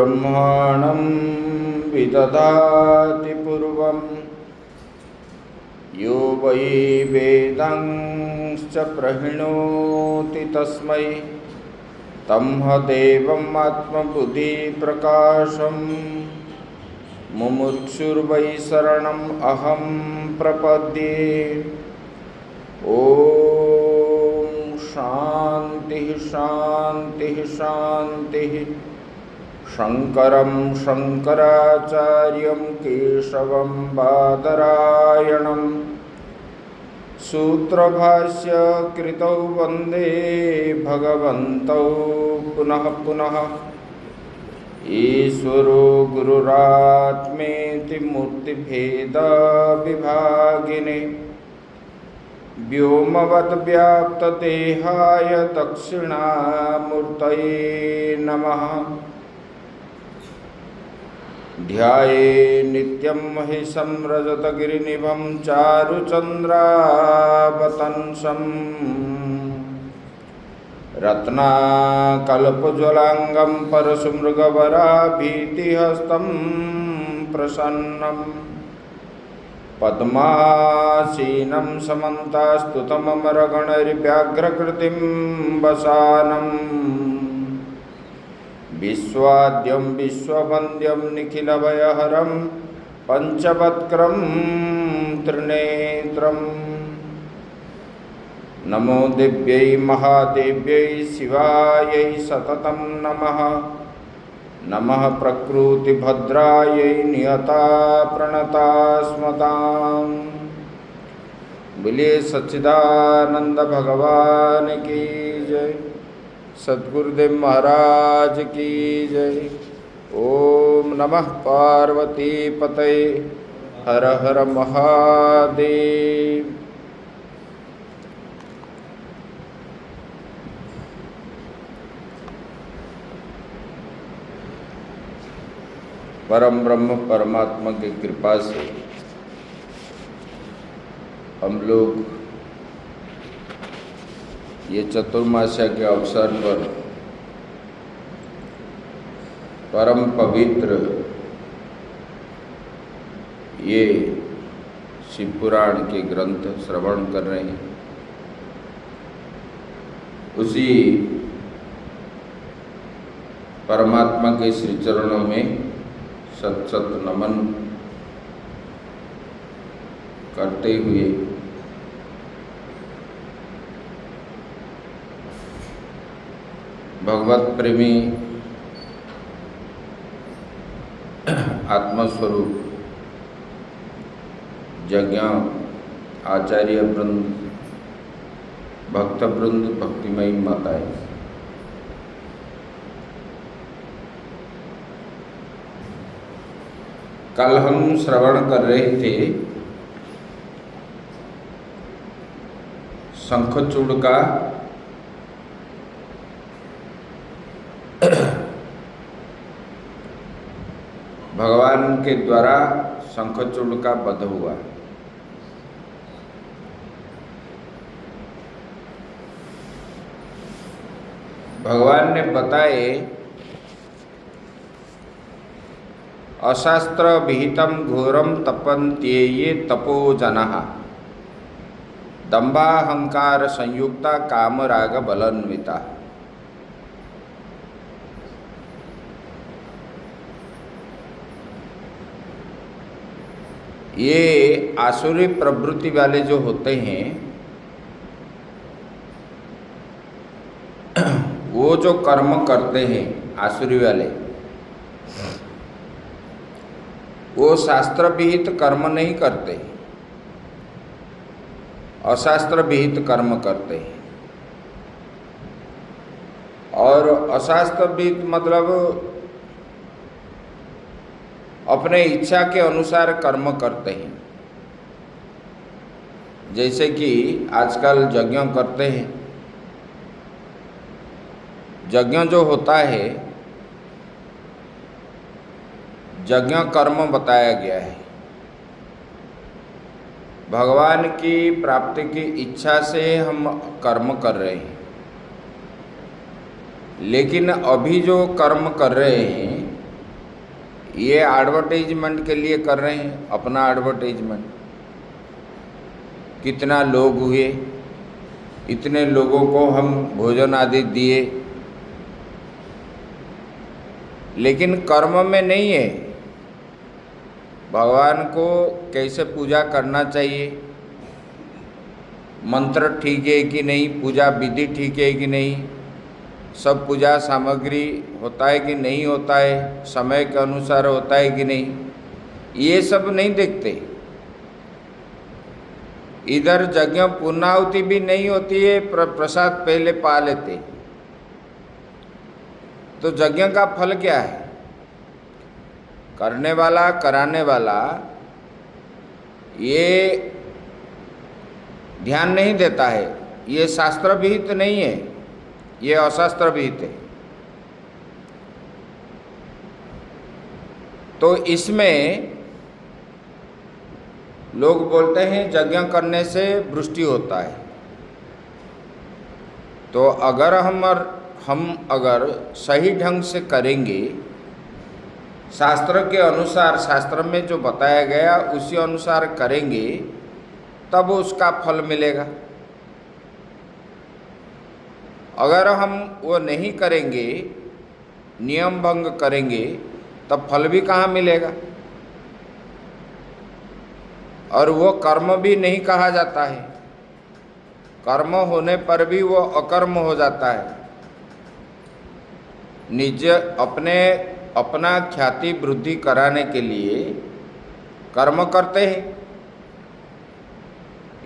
ब्रह्माणं विदधाति पूर्वं यो वै वेदांश्च प्रहिणोति तस्मै तं देवम् आत्मबुद्धिप्रकाशं मुमुक्षुर्वै शरणम् अहं प्रपद्ये। ओम शांति शांति शांति। शंकरं शंकराचार्यं केशवं बादरायणं सूत्रभाष्य कृतौ वंदे भगवन्तौ पुनः पुनः। ईश्वरो गुरुरात्मेति मूर्तिभेद विभागिने व्योमवद्व्याप्तदेहाय दक्षिणामूर्तये नमः। ध्याये नित्यं महिषं रजतगिरिनिभं चारुचन्द्रावतंसं रत्नाकल्पज्वलांगं परशुमृगवराभीतिहस्तं प्रसन्नम् पद्मासीनं समन्तास्तुतममरगणैर्व्याघ्रकृतिं वसानं विश्वाद्यं विश्ववन्द्यं निखिलभयहरं पंचवक्त्रं त्रिनेत्रं। नमो दिव्यै महादेव्यै शिवायै सततं नमः। नमः प्रकृतिभद्रायै नियता प्रणता स्मताम्। बोलिए सच्चिदानंद भगवान की जय। सद्गुरुदेव महाराज की जय। ओम नमः पार्वती पतये। हर हर महादेव। परम ब्रह्म परमात्मा की कृपा से हम लोग ये चतुर्मास्य के अवसर पर परम पवित्र ये शिव पुराण के ग्रंथ श्रवण कर रहे हैं। उसी परमात्मा के श्री चरणों में सत सत नमन करते हुए भगवत प्रेमी आत्मस्वरूप यज्ञ आचार्य वृंद भक्त वृंद भक्तिमयी माताएं, कल हम श्रवण कर रहे थे शंखचूड़ का भगवान के द्वारा शंखचूड़ का वध हुआ। भगवान ने बताए अशास्त्र विहितम घोरम तपन्त्येये तपो जनः दंभाहंकार संयुक्ता कामराग बलान्विता। ये आसुरी प्रवृत्ति वाले जो होते हैं वो जो कर्म करते हैं आसुरी वाले, वो शास्त्र विहित कर्म नहीं करते, अशास्त्र विहित कर्म करते हैं। और अशास्त्र विहित मतलब अपने इच्छा के अनुसार कर्म करते हैं। जैसे कि आजकल यज्ञ करते हैं। यज्ञ जो होता है, यज्ञ कर्म बताया गया है। भगवान की प्राप्ति की इच्छा से हम कर्म कर रहे हैं, लेकिन अभी जो कर्म कर रहे हैं ये एडवर्टाइजमेंट के लिए कर रहे हैं, अपना एडवर्टाइजमेंट। कितना लोग हुए, इतने लोगों को हम भोजन आदि दिए, लेकिन कर्म में नहीं है। भगवान को कैसे पूजा करना चाहिए, मंत्र ठीक है कि नहीं, पूजा विधि ठीक है कि नहीं, सब पूजा सामग्री होता है कि नहीं होता है, समय के अनुसार होता है कि नहीं, ये सब नहीं देखते। इधर यज्ञ पूर्णाहुति भी नहीं होती है, प्रसाद पहले पा लेते, तो यज्ञ का फल क्या है? करने वाला कराने वाला ये ध्यान नहीं देता है। ये शास्त्र विहित नहीं है, ये अशास्त्र विहित है। तो इसमें लोग बोलते हैं यज्ञ करने से वृष्टि होता है। तो अगर हम अगर सही ढंग से करेंगे, शास्त्र के अनुसार, शास्त्र में जो बताया गया उसी अनुसार करेंगे, तब उसका फल मिलेगा। अगर हम वो नहीं करेंगे, नियम भंग करेंगे, तब फल भी कहाँ मिलेगा? और वो कर्म भी नहीं कहा जाता है। कर्म होने पर भी वो अकर्म हो जाता है। निज अपना ख्याति वृद्धि कराने के लिए कर्म करते हैं।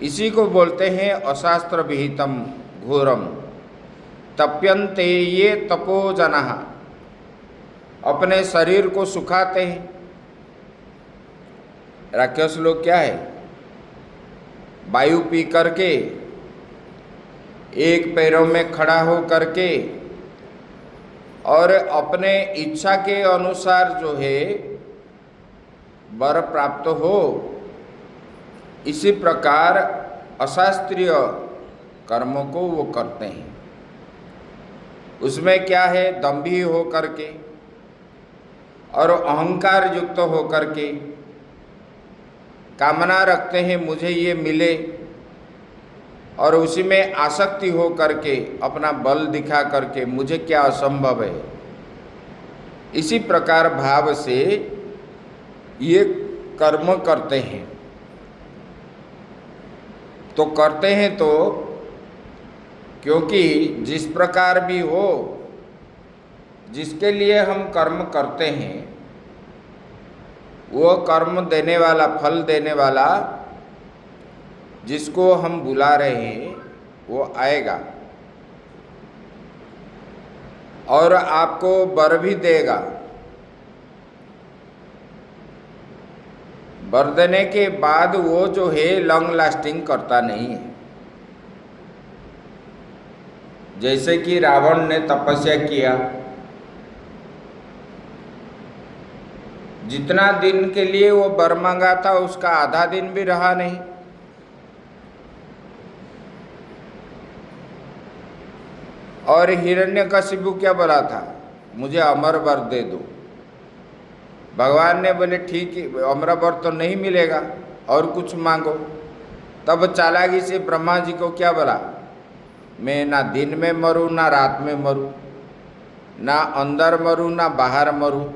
इसी को बोलते हैं अशास्त्र विहितम घोरम तप्यन्ते ये तपोजनः। अपने शरीर को सुखाते हैं। राक्षस लोग क्या है, वायु पी करके, एक पैरों में खड़ा हो करके और अपने इच्छा के अनुसार जो है वर प्राप्त हो, इसी प्रकार अशास्त्रीय कर्मों को वो करते हैं। उसमें क्या है, दंभी हो करके और अहंकार युक्त हो करके कामना रखते हैं मुझे ये मिले, और उसी में आसक्ति हो करके अपना बल दिखा करके मुझे क्या असंभव है, इसी प्रकार भाव से ये कर्म करते हैं। तो करते हैं तो क्योंकि जिस प्रकार भी हो, जिसके लिए हम कर्म करते हैं, वो कर्म देने वाला, फल देने वाला, जिसको हम बुला रहे हैं वो आएगा और आपको वर भी देगा। वर देने के बाद वो जो है लॉन्ग लास्टिंग करता नहीं है। जैसे कि रावण ने तपस्या किया, जितना दिन के लिए वो वर मांगा था उसका आधा दिन भी रहा नहीं। और हिरण्यकशिपु क्या बोला था, मुझे अमर वर दे दो। भगवान ने बोले ठीक है, अमर वर तो नहीं मिलेगा, और कुछ मांगो। तब चालाकी से ब्रह्मा जी को क्या बोला, मैं ना दिन में मरूं ना रात में मरूं, ना अंदर मरूं ना बाहर मरूं,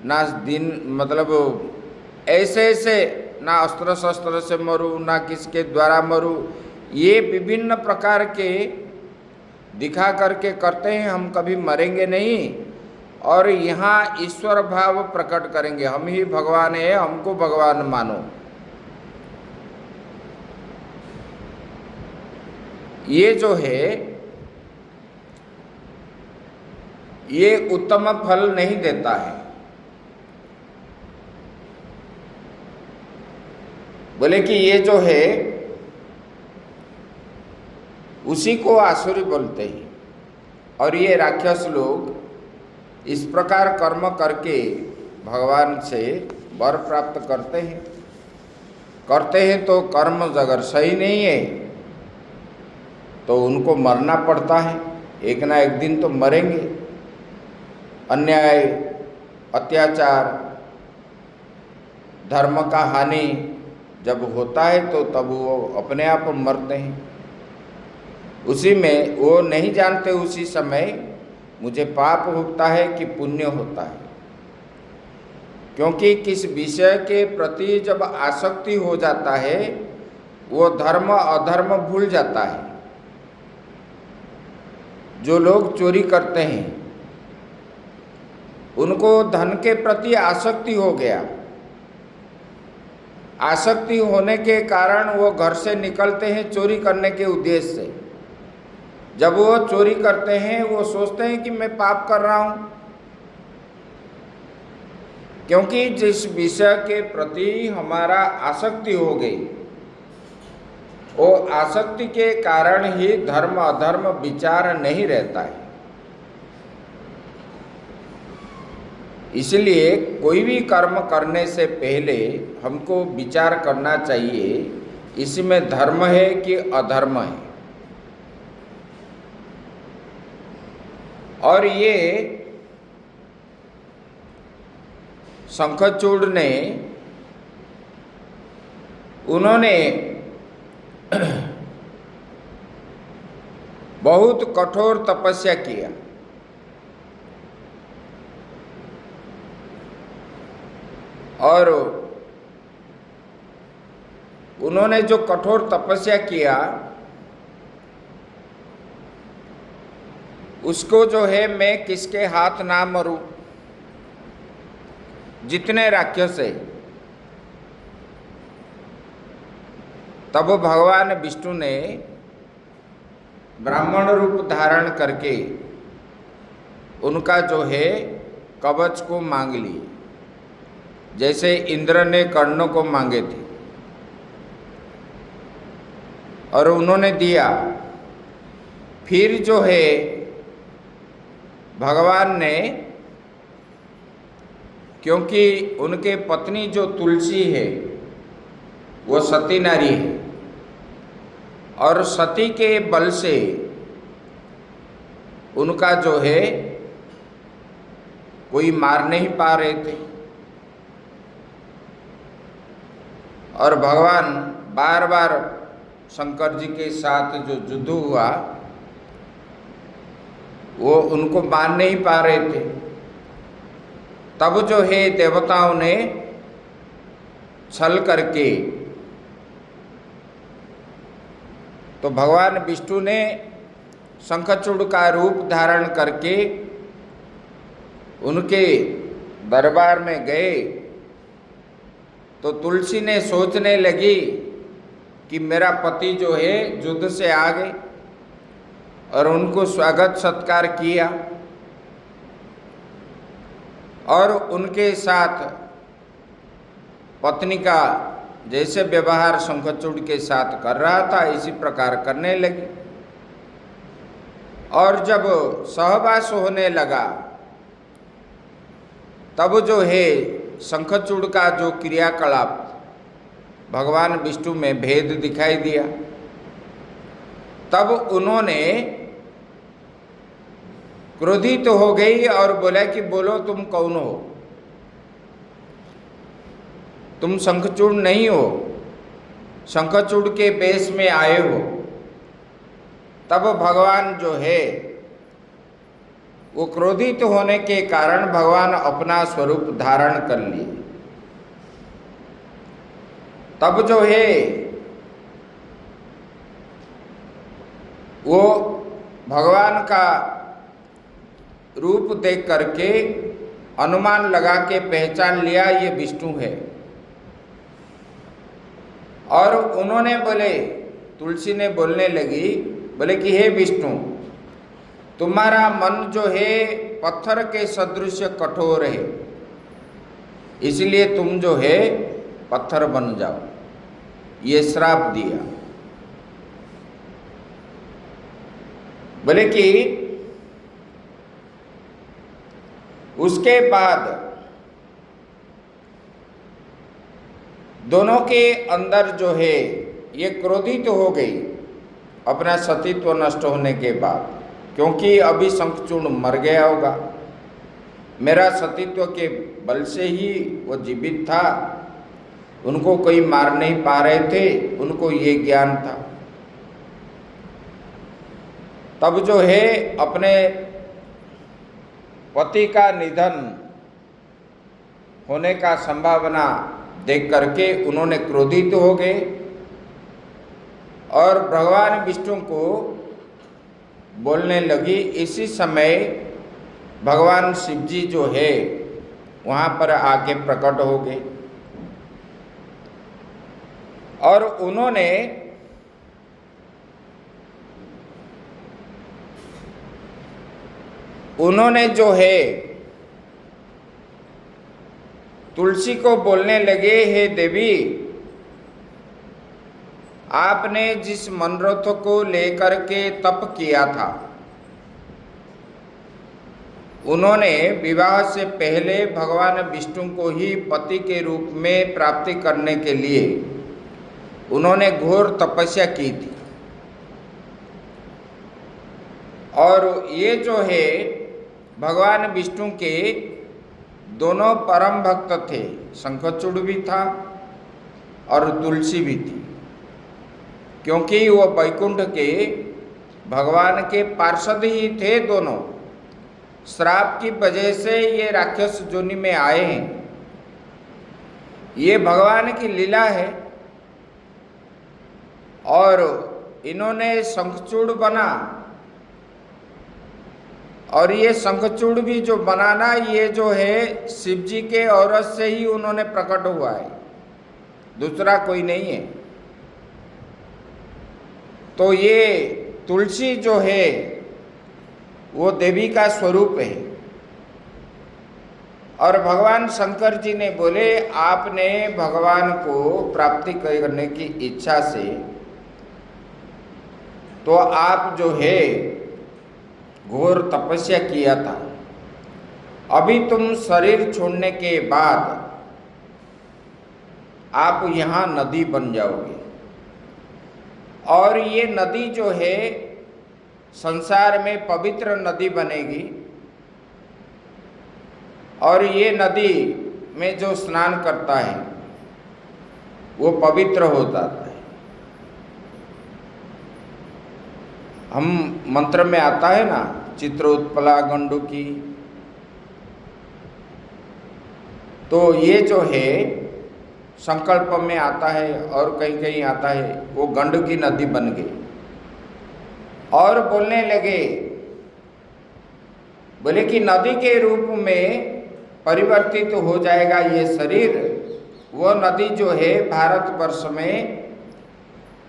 ना दिन मतलब ऐसे ऐसे, ना अस्त्र शस्त्र से मरूं ना किसके द्वारा मरूं। ये विभिन्न प्रकार के दिखा करके करते हैं। हम कभी मरेंगे नहीं, और यहाँ ईश्वर भाव प्रकट करेंगे, हम ही भगवान है, हमको भगवान मानो। ये जो है ये उत्तम फल नहीं देता है। बोले कि ये जो है उसी को आसुरी बोलते हैं। और ये राक्षस लोग इस प्रकार कर्म करके भगवान से वर प्राप्त करते हैं। तो कर्म अगर सही नहीं है तो उनको मरना पड़ता है, एक ना एक दिन तो मरेंगे। अन्याय अत्याचार, धर्म का हानि जब होता है तो तब वो अपने आप मरते हैं। उसी में वो नहीं जानते उसी समय मुझे पाप होता है कि पुण्य होता है, क्योंकि किस विषय के प्रति जब आसक्ति हो जाता है वो धर्म अधर्म भूल जाता है। जो लोग चोरी करते हैं उनको धन के प्रति आसक्ति हो गया। आसक्ति होने के कारण वो घर से निकलते हैं चोरी करने के उद्देश्य से। जब वो चोरी करते हैं वो सोचते हैं कि मैं पाप कर रहा हूँ, क्योंकि जिस विषय के प्रति हमारा आसक्ति हो गई वो आसक्ति के कारण ही धर्म अधर्म विचार नहीं रहता है। इसलिए कोई भी कर्म करने से पहले हमको विचार करना चाहिए इसमें धर्म है कि अधर्म है। और ये शंखचूड़ ने उन्होंने बहुत कठोर तपस्या किया और उन्होंने जो कठोर तपस्या किया उसको जो है मैं किसके हाथ ना मरूं। जितने राक्षस है, तब भगवान विष्णु ने ब्राह्मण रूप धारण करके उनका जो है कवच को मांग लिए, जैसे इंद्र ने कर्ण को मांगे थे, और उन्होंने दिया। फिर जो है भगवान ने, क्योंकि उनके पत्नी जो तुलसी है वो सती नारी है और सती के बल से उनका जो है कोई मार नहीं पा रहे थे, और भगवान बार बार शंकर जी के साथ जो युद्ध हुआ वो उनको मार नहीं पा रहे थे। तब जो है देवताओं ने छल करके, तो भगवान विष्णु ने शंखचूड़ का रूप धारण करके उनके दरबार में गए। तो तुलसी ने सोचने लगी कि मेरा पति जो है युद्ध से आ गए, और उनको स्वागत सत्कार किया और उनके साथ पत्नी का जैसे व्यवहार शंखचूड़ के साथ कर रहा था इसी प्रकार करने लगी। और जब सहवास होने लगा तब जो है शंखचूड़ का जो क्रियाकलाप भगवान विष्णु में भेद दिखाई दिया। तब उन्होंने क्रोधित हो गई और बोला कि बोलो तुम कौन हो, तुम शंखचूड़ नहीं हो, शंखचूड़ के वेश में आए हो। तब भगवान जो है वो क्रोधित होने के कारण भगवान अपना स्वरूप धारण कर लिए। तब जो है वो भगवान का रूप देख करके अनुमान लगा के पहचान लिया ये विष्णु है। और उन्होंने बोले, तुलसी ने बोलने लगी, बोले कि हे विष्णु, तुम्हारा मन जो है पत्थर के सदृश कठोर है, इसलिए तुम जो है पत्थर बन जाओ, ये श्राप दिया। बोले कि उसके बाद दोनों के अंदर जो है ये क्रोधित हो गई अपना सतीत्व नष्ट होने के बाद, क्योंकि अभी शंखचूड़ मर गया होगा। मेरा सतीत्व के बल से ही वो जीवित था, उनको कोई मार नहीं पा रहे थे, उनको ये ज्ञान था। तब जो है अपने पति का निधन होने का संभावना देख करके उन्होंने क्रोधित हो गए और भगवान विष्णु को बोलने लगी। इसी समय भगवान शिव जी जो है वहाँ पर आके प्रकट हो गए और उन्होंने जो है तुलसी को बोलने लगे, हे देवी, आपने जिस मनोरथ को लेकर के तप किया था, उन्होंने विवाह से पहले भगवान विष्णु को ही पति के रूप में प्राप्ति करने के लिए उन्होंने घोर तपस्या की थी। और ये जो है भगवान विष्णु के दोनों परम भक्त थे, शंखचूड़ भी था और तुलसी भी थी, क्योंकि वो वैकुंठ के भगवान के पार्षद ही थे दोनों। श्राप की वजह से ये राक्षस योनि में आए हैं, ये भगवान की लीला है। और इन्होंने शंखचूड़ बना, और ये शंखचूड़ भी जो बनाना, ये जो है शिव जी के औरत से ही उन्होंने प्रकट हुआ है, दूसरा कोई नहीं है। तो ये तुलसी जो है वो देवी का स्वरूप है। और भगवान शंकर जी ने बोले, आपने भगवान को प्राप्ति करने की इच्छा से तो आप जो है घोर तपस्या किया था, अभी तुम शरीर छोड़ने के बाद आप यहाँ नदी बन जाओगे। और ये नदी जो है संसार में पवित्र नदी बनेगी, और ये नदी में जो स्नान करता है वो पवित्र हो जाता है। हम मंत्र में आता है ना, चित्रोत्पला गंडुकी, तो ये जो है संकल्प में आता है और कहीं कहीं आता है, वो गंडकी नदी बन गई। और बोलने लगे, बोले कि नदी के रूप में परिवर्तित हो जाएगा ये शरीर। वो नदी जो है भारतवर्ष में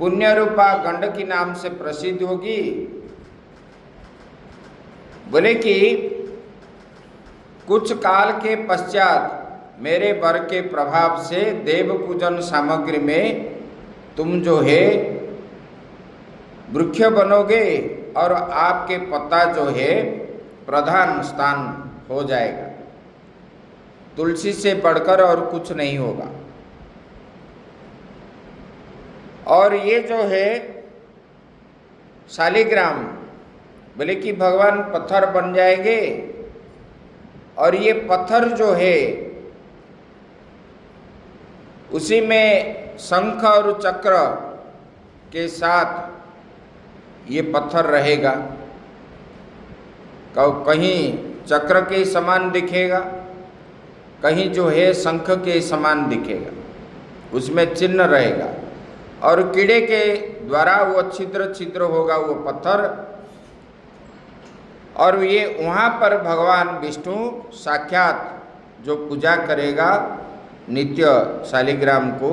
पुण्य रूपा गंडकी नाम से प्रसिद्ध होगी। बोले कि कुछ काल के पश्चात मेरे वर के प्रभाव से देव पूजन सामग्री में तुम जो है वृक्ष बनोगे और आपके पत्ता जो है प्रधान स्थान हो जाएगा। तुलसी से बढ़कर और कुछ नहीं होगा। और ये जो है शालिग्राम, बोले कि भगवान पत्थर बन जाएंगे, और ये पत्थर जो है उसी में शंख और चक्र के साथ ये पत्थर रहेगा। कहीं चक्र के समान दिखेगा, कहीं जो है शंख के समान दिखेगा, उसमें चिन्ह रहेगा। और कीड़े के द्वारा वो छिद्र छिद्र होगा वो पत्थर। और ये वहाँ पर भगवान विष्णु साक्षात जो पूजा करेगा नित्य शालिग्राम को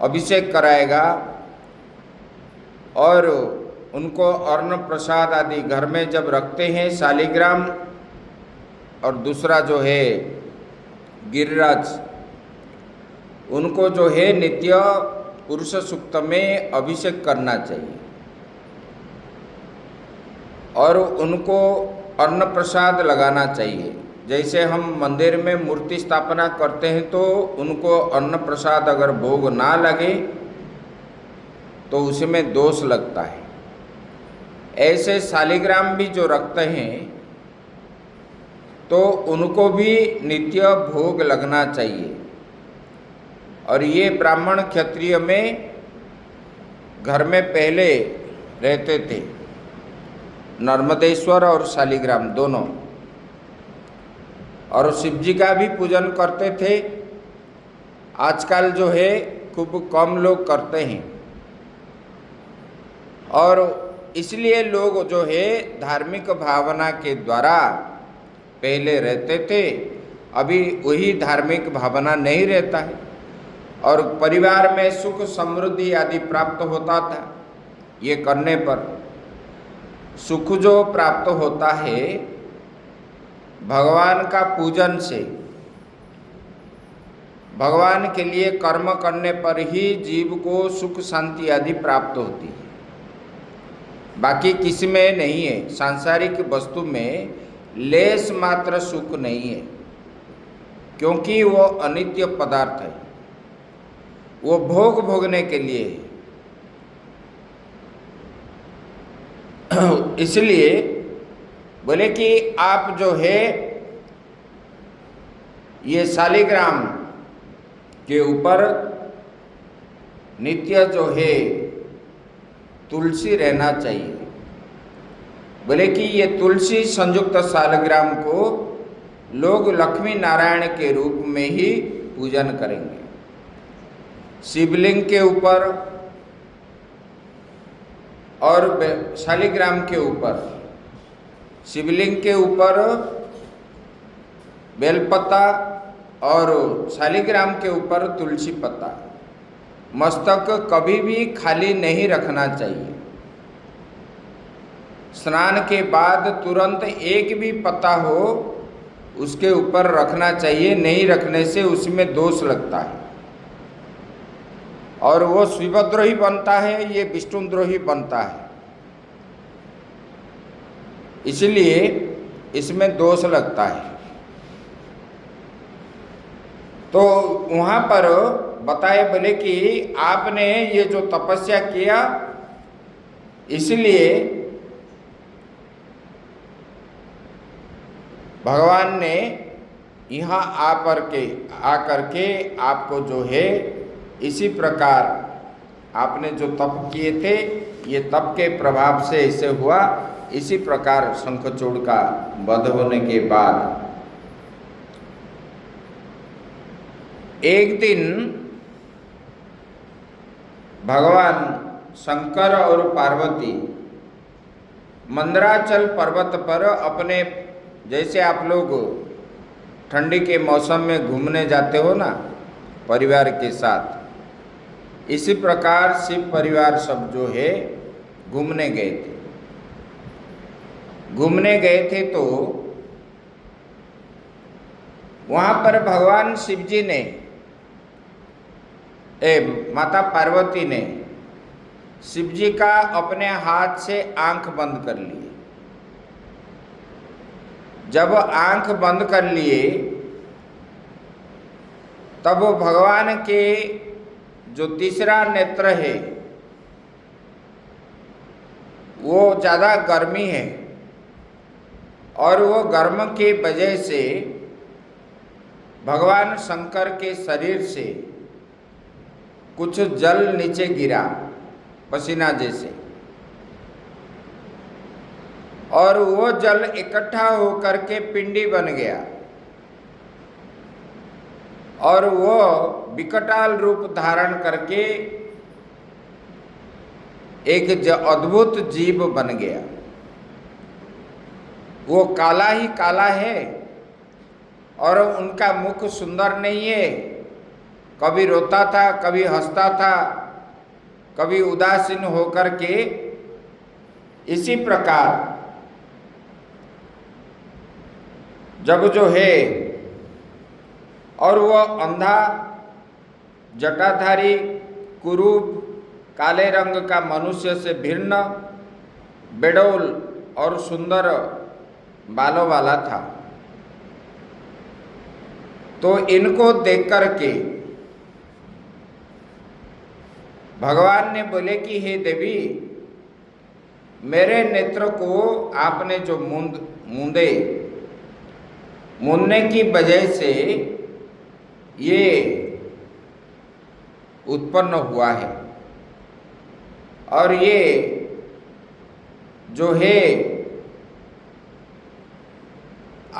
अभिषेक कराएगा, और उनको अन्न प्रसाद आदि घर में जब रखते हैं शालिग्राम, और दूसरा जो है गिरिराज, उनको जो है नित्य पुरुष सूक्त में अभिषेक करना चाहिए, और उनको अन्न प्रसाद लगाना चाहिए। जैसे हम मंदिर में मूर्ति स्थापना करते हैं तो उनको अन्न प्रसाद अगर भोग ना लगे तो उसमें दोष लगता है। ऐसे शालिग्राम भी जो रखते हैं तो उनको भी नित्य भोग लगना चाहिए। और ये ब्राह्मण क्षत्रिय में घर में पहले रहते थे, नर्मदेश्वर और शालिग्राम दोनों, और शिव जी का भी पूजन करते थे। आजकल जो है खूब कम लोग करते हैं, और इसलिए लोग जो है धार्मिक भावना के द्वारा पहले रहते थे, अभी वही धार्मिक भावना नहीं रहता है, और परिवार में सुख समृद्धि आदि प्राप्त होता था। ये करने पर सुख जो प्राप्त होता है भगवान का पूजन से, भगवान के लिए कर्म करने पर ही जीव को सुख शांति आदि प्राप्त होती है, बाकी किसी में नहीं है। सांसारिक वस्तु में लेस मात्र सुख नहीं है, क्योंकि वो अनित्य पदार्थ है, वो भोग भोगने के लिए है। इसलिए बोले कि आप जो है ये शालिग्राम के ऊपर नित्य जो है तुलसी रहना चाहिए। बोले कि ये तुलसी संयुक्त शालिग्राम को लोग लक्ष्मी नारायण के रूप में ही पूजन करेंगे। शिवलिंग के ऊपर और शालिग्राम के ऊपर, शिवलिंग के ऊपर बेलपत्ता और शालिग्राम के ऊपर तुलसी पत्ता। मस्तक कभी भी खाली नहीं रखना चाहिए। स्नान के बाद तुरंत एक भी पत्ता हो उसके ऊपर रखना चाहिए, नहीं रखने से उसमें दोष लगता है, और वो शिवद्रोही बनता है, ये विष्णुद्रोही बनता है, इसलिए इसमें दोष लगता है। तो वहाँ पर बताए बोले कि आपने ये जो तपस्या किया, इसलिए भगवान ने यहाँ आकर के आपको जो है इसी प्रकार आपने जो तप किए थे, ये तप के प्रभाव से ऐसे हुआ। इसी प्रकार शंखचूड़ का वध होने के बाद एक दिन भगवान शंकर और पार्वती मंदराचल पर्वत पर अपने, जैसे आप लोग ठंडी के मौसम में घूमने जाते हो ना परिवार के साथ, इसी प्रकार शिव परिवार सब जो है घूमने गए थे। घूमने गए थे तो वहाँ पर भगवान शिव जी ने, माता पार्वती ने शिव जी का अपने हाथ से आंख बंद कर लिए। जब आंख बंद कर लिए तब भगवान के जो तीसरा नेत्र है वो ज़्यादा गर्मी है, और वो गर्म के वजह से भगवान शंकर के शरीर से कुछ जल नीचे गिरा, पसीना जैसे, और वो जल इकट्ठा होकर के पिंडी बन गया, और वो विकटाल रूप धारण करके एक अद्भुत जीव बन गया। वो काला ही काला है, और उनका मुख सुंदर नहीं है, कभी रोता था, कभी हंसता था, कभी उदासीन होकर के। इसी प्रकार जब जो है, और वो अंधा जटाधारी कुरूप काले रंग का मनुष्य से भिन्न बेडौल और सुंदर बालों वाला था। तो इनको देख कर के भगवान ने बोले कि हे देवी, मेरे नेत्र को आपने जो मूंदे, मुनने की वजह से ये उत्पन्न हुआ है। और ये जो है,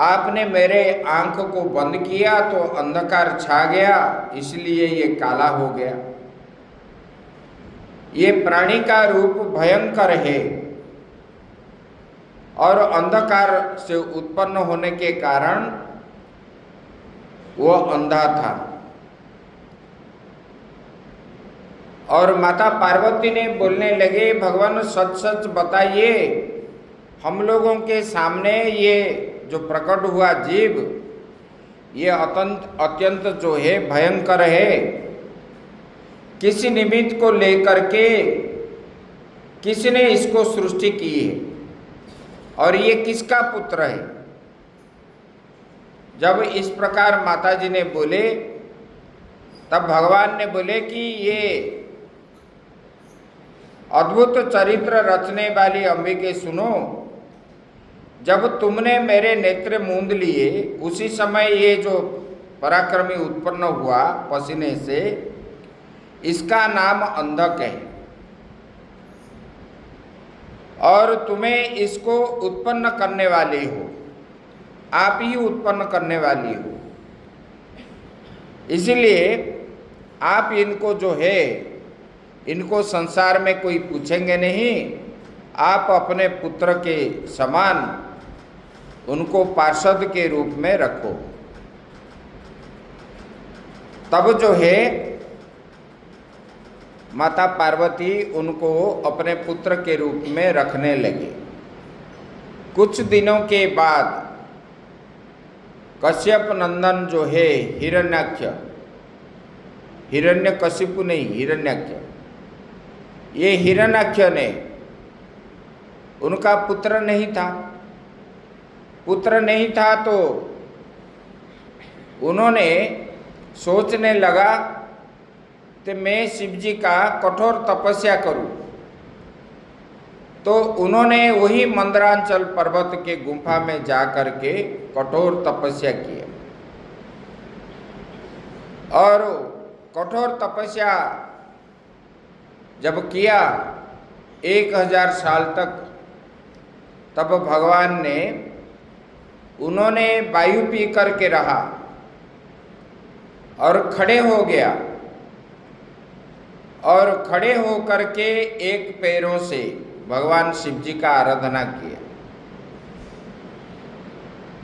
आपने मेरे आंख को बंद किया तो अंधकार छा गया, इसलिए ये काला हो गया। ये प्राणी का रूप भयंकर है और अंधकार से उत्पन्न होने के कारण वो अंधा था। और माता पार्वती ने बोलने लगे, भगवान सच सच बताइए, हम लोगों के सामने ये जो प्रकट हुआ जीव, ये अत्यंत जो है भयंकर है। किसी निमित्त को लेकर के किसी ने इसको सृष्टि की है और ये किसका पुत्र है। जब इस प्रकार माता जी ने बोले, तब भगवान ने बोले कि ये अद्भुत चरित्र रचने वाली अंबिके सुनो, जब तुमने मेरे नेत्र मूंद लिए उसी समय ये जो पराक्रमी उत्पन्न हुआ पसीने से, इसका नाम अंधक है और तुम्हें इसको उत्पन्न करने वाली हो, आप ही उत्पन्न करने वाली हो। इसलिए आप इनको जो है, इनको संसार में कोई पूछेंगे नहीं, आप अपने पुत्र के समान उनको पार्षद के रूप में रखो। तब जो है माता पार्वती उनको अपने पुत्र के रूप में रखने लगे। कुछ दिनों के बाद कश्यप नंदन जो है हिरण्याक्ष, हिरण्यकशिपु नहीं, हिरण्याक्ष, ये हिरण्याक्ष ने, उनका पुत्र नहीं था। पुत्र नहीं था तो उन्होंने सोचने लगा कि मैं शिव जी का कठोर तपस्या करूं। तो उन्होंने वही मंदरांचल पर्वत के गुफा में जा करके कठोर तपस्या किया और कठोर तपस्या जब किया 1000 साल तक, तब भगवान ने, उन्होंने वायु पी करके रहा और खड़े हो गया और खड़े हो करके एक पैरों से भगवान शिव जी का आराधना किया।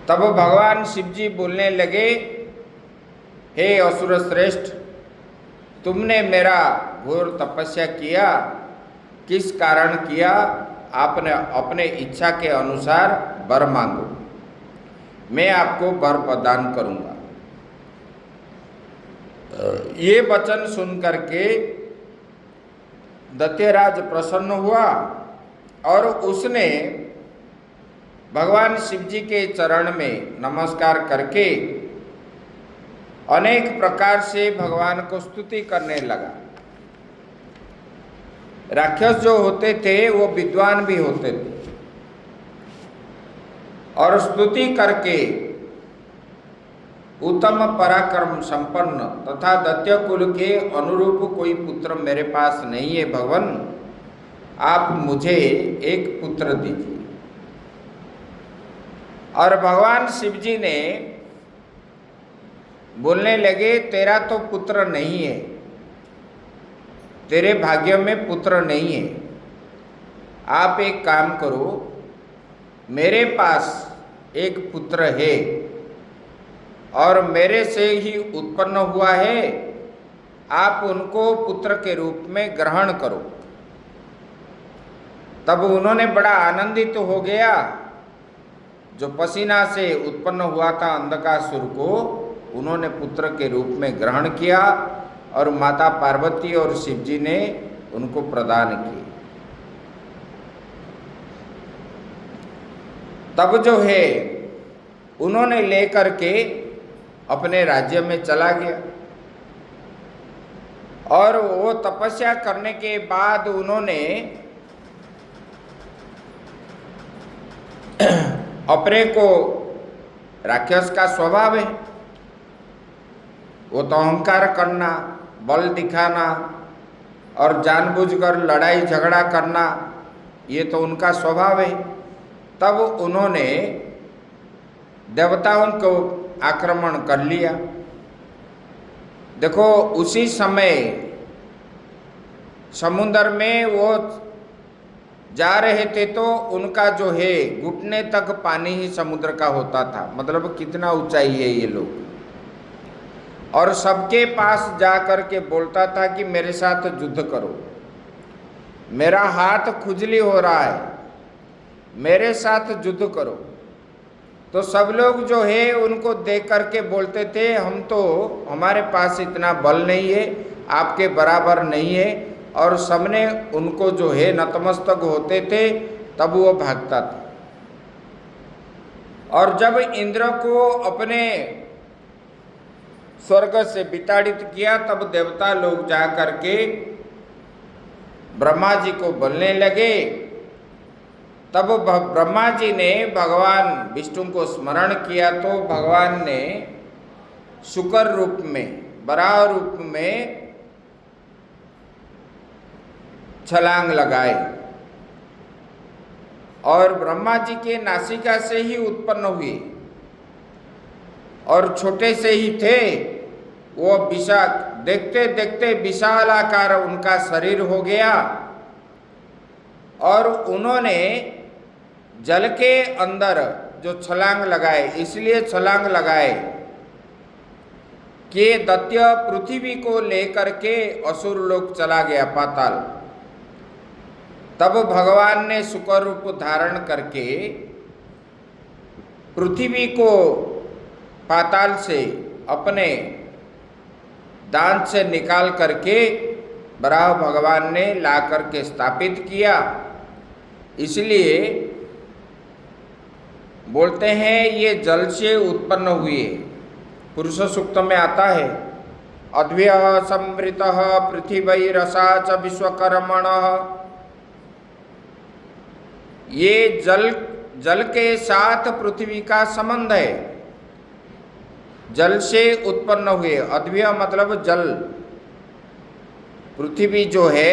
तब भगवान शिव जी बोलने लगे, हे असुर श्रेष्ठ, तुमने मेरा घोर तपस्या किया, किस कारण किया? आपने अपने इच्छा के अनुसार वर मांगो, मैं आपको वर प्रदान करूंगा। ये वचन सुन करके दैत्यराज प्रसन्न हुआ और उसने भगवान शिव जी के चरण में नमस्कार करके अनेक प्रकार से भगवान को स्तुति करने लगा। राक्षस जो होते थे वो विद्वान भी होते थे और स्तुति करके उत्तम पराक्रम संपन्न तथा दैत्य कुल के अनुरूप कोई पुत्र मेरे पास नहीं है भगवान, आप मुझे एक पुत्र दीजिए। और भगवान शिव जी ने बोलने लगे, तेरा तो पुत्र नहीं है, तेरे भाग्य में पुत्र नहीं है। आप एक काम करो, मेरे पास एक पुत्र है और मेरे से ही उत्पन्न हुआ है, आप उनको पुत्र के रूप में ग्रहण करो। तब उन्होंने बड़ा आनंदित हो गया। जो पसीना से उत्पन्न हुआ था अंधकासुर को, उन्होंने पुत्र के रूप में ग्रहण किया और माता पार्वती और शिव जी ने उनको प्रदान किए। तब जो है उन्होंने लेकर के अपने राज्य में चला गया और वो तपस्या करने के बाद उन्होंने अपने को राक्षस का स्वभाव है। वो तो अहंकार करना, बल दिखाना और जानबूझकर लड़ाई झगड़ा करना, ये तो उनका स्वभाव है। तब उन्होंने देवताओं को आक्रमण कर लिया। देखो उसी समय समुद्र में वो जा रहे थे तो उनका जो है घुटने तक पानी ही समुद्र का होता था। मतलब कितना ऊंचाई है ये लोग। और सबके पास जा कर के बोलता था कि मेरे साथ युद्ध करो, मेरा हाथ खुजली हो रहा है, मेरे साथ युद्ध करो। तो सब लोग जो है उनको देख करके बोलते थे हम तो, हमारे पास इतना बल नहीं है, आपके बराबर नहीं है। और सबने उनको जो है नतमस्तक होते थे, तब वो भागता था। और जब इंद्र को अपने स्वर्ग से विताड़ित किया, तब देवता लोग जा करके ब्रह्मा जी को बोलने लगे। तब ब्रह्मा जी ने भगवान विष्णु को स्मरण किया तो भगवान ने शुकर रूप में, वराह रूप में छलांग लगाए और ब्रह्मा जी के नासिका से ही उत्पन्न हुए और छोटे से ही थे वो। विशाल, देखते देखते विशाल आकार उनका शरीर हो गया और उन्होंने जल के अंदर जो छलांग लगाए, इसलिए छलांग लगाए कि दैत्य पृथ्वी को लेकर के असुर लोक चला गया पाताल। तब भगवान ने शुक्र रूप धारण करके पृथ्वी को पाताल से अपने दांत से निकाल करके वराह भगवान ने ला करके स्थापित किया। इसलिए बोलते हैं ये जल से उत्पन्न हुए। पुरुष सूक्त में आता है अद्भ्य संवृत पृथ्वी च विश्वकर्मण। ये जल के साथ पृथ्वी का संबंध है, जल से उत्पन्न हुए। अद्भ्य मतलब जल, पृथ्वी जो है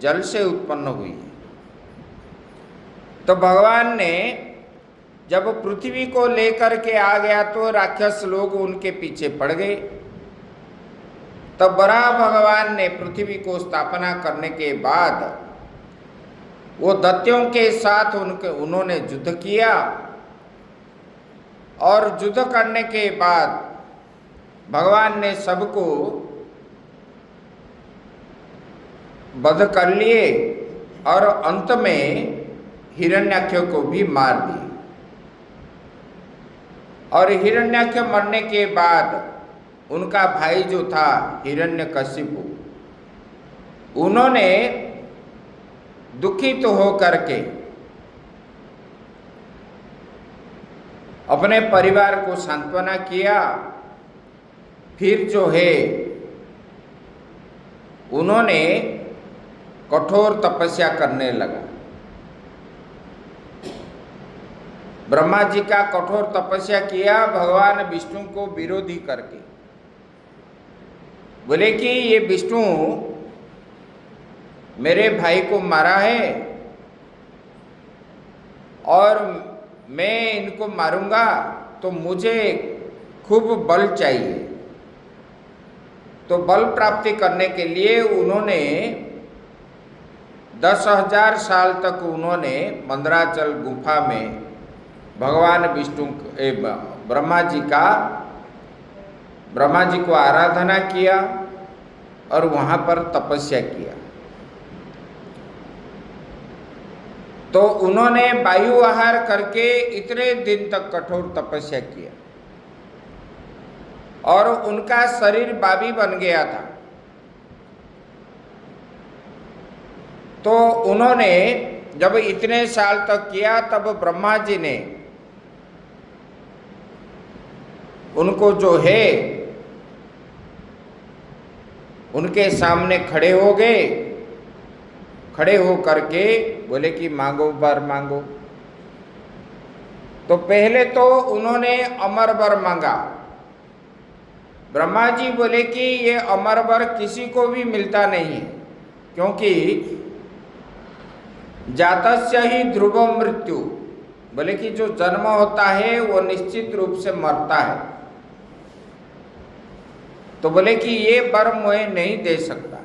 जल से उत्पन्न हुई। तो भगवान ने जब पृथ्वी को लेकर के आ गया तो राक्षस लोग उनके पीछे पड़ गए। तब वराह भगवान ने पृथ्वी को स्थापना करने के बाद वो दैत्यों के साथ उन्होंने युद्ध किया और युद्ध करने के बाद भगवान ने सबको वध कर लिए और अंत में हिरण्याक्ष को भी मार दिए। और हिरण्याक्ष मरने के बाद उनका भाई जो था हिरण्यकशिपु, उन्होंने दुखित हो करके अपने परिवार को सांत्वना किया। फिर जो है उन्होंने कठोर तपस्या करने लगा। ब्रह्मा जी का कठोर तपस्या किया भगवान विष्णु को विरोधी करके। बोले कि ये विष्णु मेरे भाई को मारा है और मैं इनको मारूंगा तो मुझे खूब बल चाहिए। तो बल प्राप्ति करने के लिए उन्होंने 10,000 साल तक उन्होंने मंदराचल गुफा में भगवान विष्णु ब्रह्मा जी को आराधना किया और वहाँ पर तपस्या किया। तो उन्होंने वायु आहार करके इतने दिन तक कठोर तपस्या किया और उनका शरीर बाबी बन गया था। तो उन्होंने जब इतने साल तक किया तब ब्रह्मा जी ने उनको जो है उनके सामने खड़े हो गए। खड़े हो करके बोले कि मांगो वर मांगो। तो पहले तो उन्होंने अमर वर मांगा। ब्रह्मा जी बोले कि ये अमर वर किसी को भी मिलता नहीं है, क्योंकि जातस्य ही ध्रुवम मृत्यु, बोले कि जो जन्म होता है वो निश्चित रूप से मरता है। तो बोले कि ये वर मुझे नहीं दे सकता।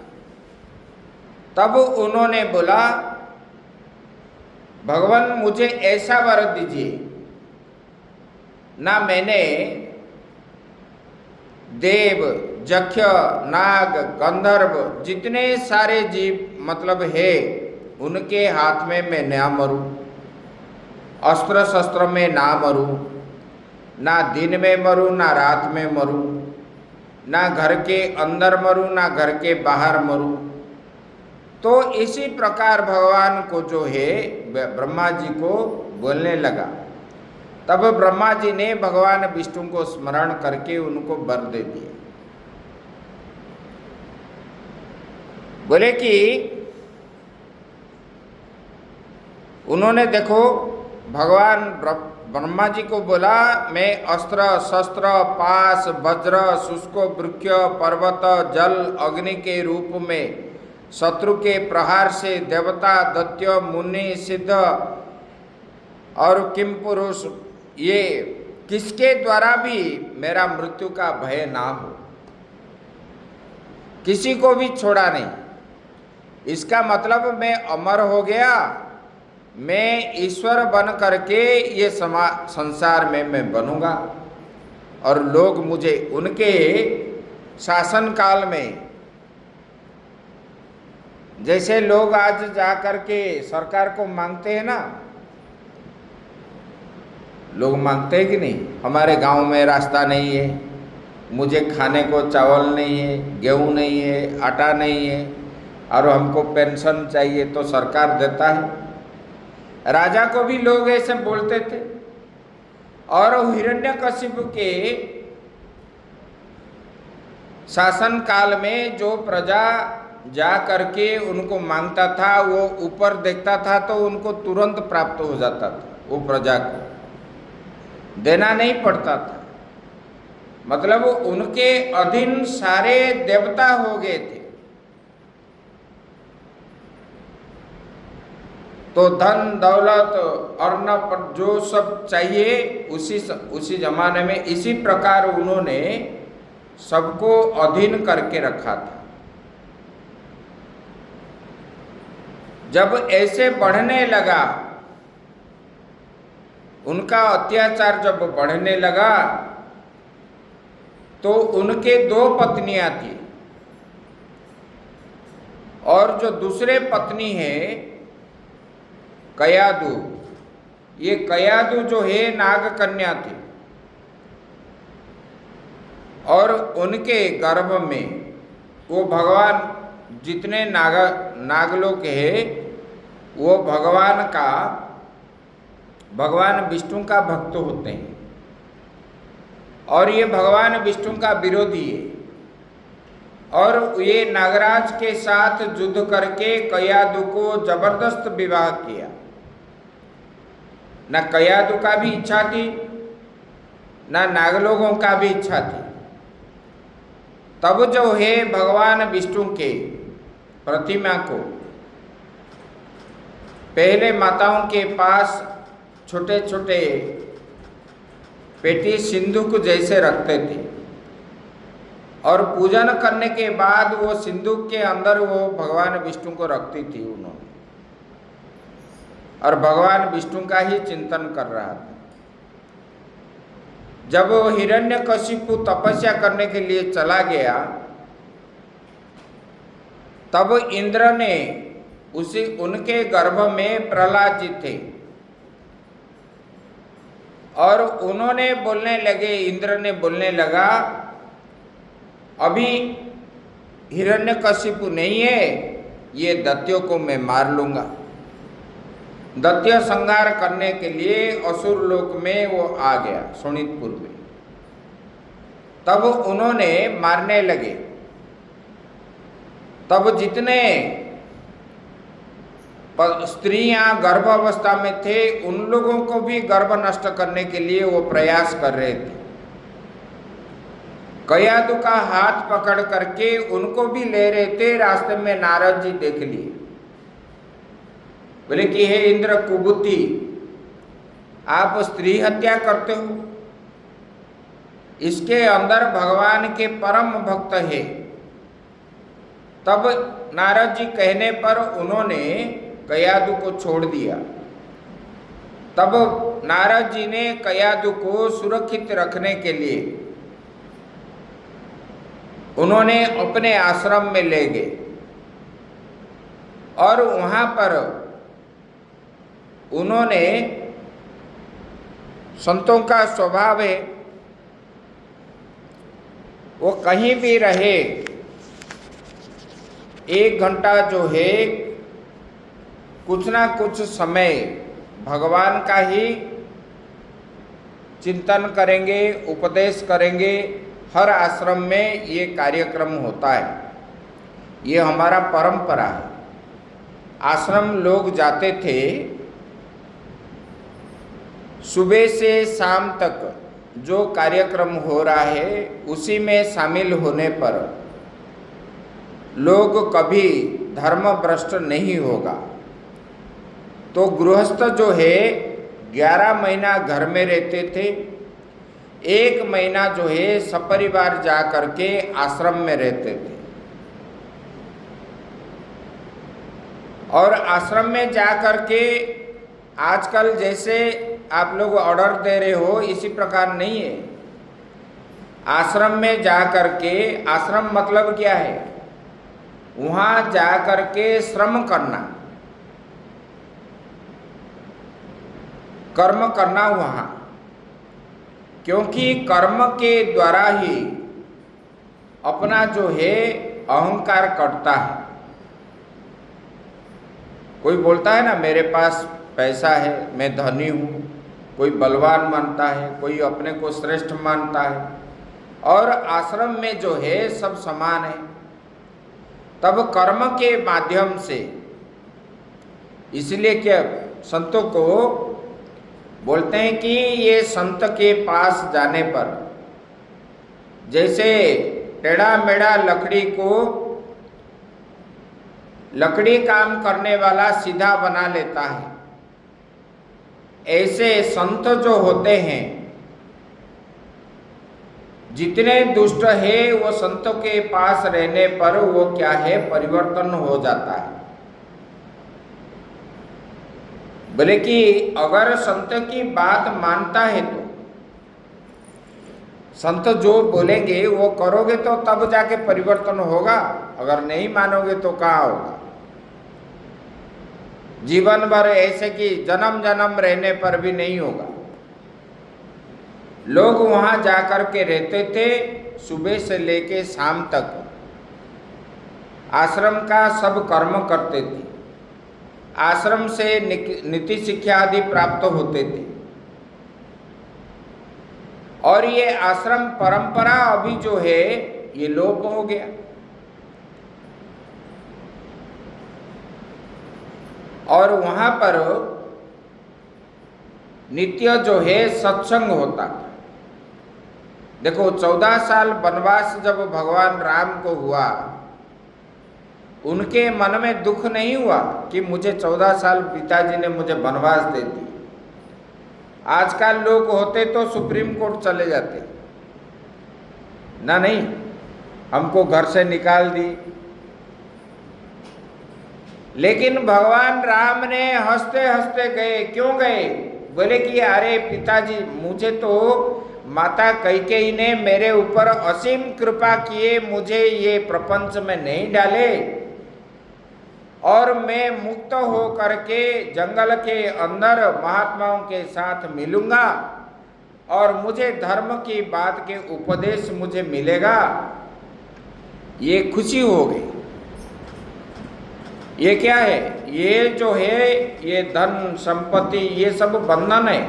तब उन्होंने बोला, भगवान मुझे ऐसा वर दीजिए, ना मैंने देव, जक्ष, नाग, गंधर्व जितने सारे जीव मतलब है उनके हाथ में मैं ना मरूं, अस्त्र शस्त्र में ना मरूं, ना दिन में मरूं ना रात में मरूं, ना घर के अंदर मरूं ना घर के बाहर मरूं। तो इसी प्रकार भगवान को जो है ब्रह्मा जी को बोलने लगा। तब ब्रह्मा जी ने भगवान विष्णु को स्मरण करके उनको वर दे दिया। बोले कि उन्होंने देखो भगवान ब्रह्मा जी को बोला, मैं अस्त्र शस्त्र पास वज्र शुष्क वृक्ष पर्वत जल अग्नि के रूप में शत्रु के प्रहार से देवता दैत्य मुनि सिद्ध और किम पुरुष, ये किसके द्वारा भी मेरा मृत्यु का भय ना हो, किसी को भी छोड़ा नहीं। इसका मतलब मैं अमर हो गया, मैं ईश्वर बन करके ये संसार में मैं बनूंगा और लोग मुझे उनके शासन काल में, जैसे लोग आज जा करके सरकार को मांगते हैं ना, लोग मांगते हैं कि नहीं, हमारे गांव में रास्ता नहीं है, मुझे खाने को चावल नहीं है, गेहूं नहीं है, आटा नहीं है और हमको पेंशन चाहिए, तो सरकार देता है। राजा को भी लोग ऐसे बोलते थे। और हिरण्यकशिपु के शासन काल में जो प्रजा जा करके उनको मांगता था, वो ऊपर देखता था तो उनको तुरंत प्राप्त हो जाता था, वो प्रजा को देना नहीं पड़ता था। मतलब उनके अधीन सारे देवता हो गए थे। तो धन दौलत अर्न जो सब चाहिए उसी जमाने में इसी प्रकार उन्होंने सबको अधीन करके रखा था। जब ऐसे बढ़ने लगा, उनका अत्याचार जब बढ़ने लगा, तो उनके 2 पत्नियां थी और जो दूसरे पत्नी है कयादु, ये कयादु जो है नाग कन्या थी और उनके गर्भ में वो भगवान जितने नागलोक है वो भगवान विष्णु का भक्त होते हैं और ये भगवान विष्णु का विरोधी है। और ये नागराज के साथ युद्ध करके कयादु को जबरदस्त विवाह किया। न कयादु का भी इच्छा थी न नागलोगों का भी इच्छा थी। तब जो है भगवान विष्णु के प्रतिमा को पहले माताओं के पास छोटे छोटे पेटी सिंदूक जैसे रखते थे और पूजन करने के बाद वो सिंदूक के अंदर वो भगवान विष्णु को रखती थी उन्होंने, और भगवान विष्णु का ही चिंतन कर रहा था। जब वो हिरण्यकशिपु तपस्या करने के लिए चला गया, तब इंद्र ने उनके गर्भ में प्रहलाद जी थे और उन्होंने बोलने लगे, इंद्र ने बोलने लगा, अभी हिरण्यकशिपु नहीं है, ये दैत्यों को मैं मार लूंगा। दैत्य संहार करने के लिए असुर लोक में वो आ गया शोणितपुर में। तब उन्होंने मारने लगे। तब जितने स्त्रियां गर्भावस्था में थे, उन लोगों को भी गर्भ नष्ट करने के लिए वो प्रयास कर रहे थे। कयादू का हाथ पकड़ करके उनको भी ले रहे थे। रास्ते में नारद जी देख लिए, बोले कि हे इंद्र कुबुद्धि, आप स्त्री हत्या करते हो। इसके अंदर भगवान के परम भक्त है। तब नारद जी कहने पर उन्होंने कयादू को छोड़ दिया। तब नारद जी ने कयादू को सुरक्षित रखने के लिए उन्होंने अपने आश्रम में ले गए और वहां पर उन्होंने, संतों का स्वभाव है वो कहीं भी रहे, 1 घंटा जो है कुछ ना कुछ समय भगवान का ही चिंतन करेंगे, उपदेश करेंगे। हर आश्रम में ये कार्यक्रम होता है, ये हमारा परंपरा है। आश्रम लोग जाते थे, सुबह से शाम तक जो कार्यक्रम हो रहा है उसी में शामिल होने पर लोग कभी धर्म भ्रष्ट नहीं होगा। तो गृहस्थ जो है 11 महीना घर में रहते थे, 1 महीना जो है सपरिवार जा करके आश्रम में रहते थे। और आश्रम में जा करके आजकल जैसे आप लोग ऑर्डर दे रहे हो इसी प्रकार नहीं है। आश्रम में जा करके, आश्रम मतलब क्या है? वहाँ जा करके श्रम करना, कर्म करना वहाँ, क्योंकि कर्म के द्वारा ही अपना जो है अहंकार कटता है। कोई बोलता है ना मेरे पास पैसा है, मैं धनी हूँ, कोई बलवान मानता है, कोई अपने को श्रेष्ठ मानता है, और आश्रम में जो है सब समान है। तब कर्म के माध्यम से, इसलिए क्या संतों को बोलते हैं कि ये संत के पास जाने पर जैसे टेढ़ा मेढ़ा लकड़ी को लकड़ी काम करने वाला सीधा बना लेता है, ऐसे संत जो होते हैं जितने दुष्ट है वो संतों के पास रहने पर वो क्या है, परिवर्तन हो जाता है। बोले कि अगर संत की बात मानता है तो संत जो बोलेंगे वो करोगे तो तब जाके परिवर्तन होगा, अगर नहीं मानोगे तो कहाँ होगा। जीवन भर ऐसे कि जन्म जन्म रहने पर भी नहीं होगा। लोग वहां जाकर के रहते थे, सुबह से लेके शाम तक आश्रम का सब कर्म करते थे। आश्रम से नीति शिक्षा आदि प्राप्त होते थे। और ये आश्रम परंपरा अभी जो है ये लोप हो गया। और वहां पर नित्य जो है सत्संग होता था। देखो 14 साल वनवास जब भगवान राम को हुआ, उनके मन में दुख नहीं हुआ कि मुझे 14 साल पिताजी ने मुझे वनवास दे दी। आजकल लोग होते तो सुप्रीम कोर्ट चले जाते ना, नहीं हमको घर से निकाल दी। लेकिन भगवान राम ने हंसते हंसते गए। क्यों गए? बोले कि अरे पिताजी, मुझे तो माता कैकेयी ने मेरे ऊपर असीम कृपा किए, मुझे ये प्रपंच में नहीं डाले और मैं मुक्त हो करके जंगल के अंदर महात्माओं के साथ मिलूंगा और मुझे धर्म की बात के उपदेश मुझे मिलेगा, ये खुशी हो गई। ये क्या है? ये जो है ये धन संपत्ति ये सब बंधन है,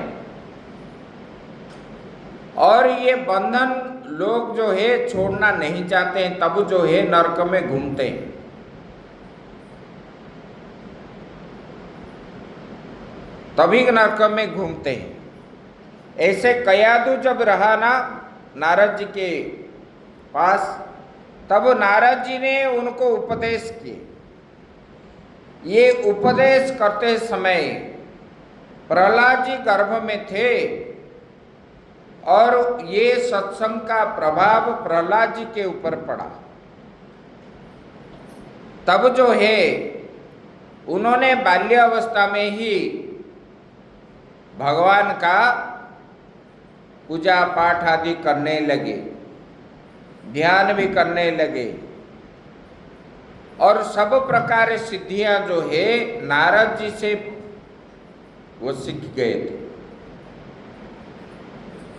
और ये बंधन लोग जो है छोड़ना नहीं चाहते हैं, तब जो है नरक में घूमते हैं। तभी नरक में घूमते हैं। ऐसे कयादू जब रहा ना नारद जी के पास, तब नारद जी ने उनको उपदेश किए। ये उपदेश करते समय प्रहलाद जी गर्भ में थे और ये सत्संग का प्रभाव प्रहलाद जी के ऊपर पड़ा। तब जो है उन्होंने बाल्यावस्था में ही भगवान का पूजा पाठ आदि करने लगे, ध्यान भी करने लगे और सब प्रकार सिद्धियां जो है नारद जी से वो सीख गए थे।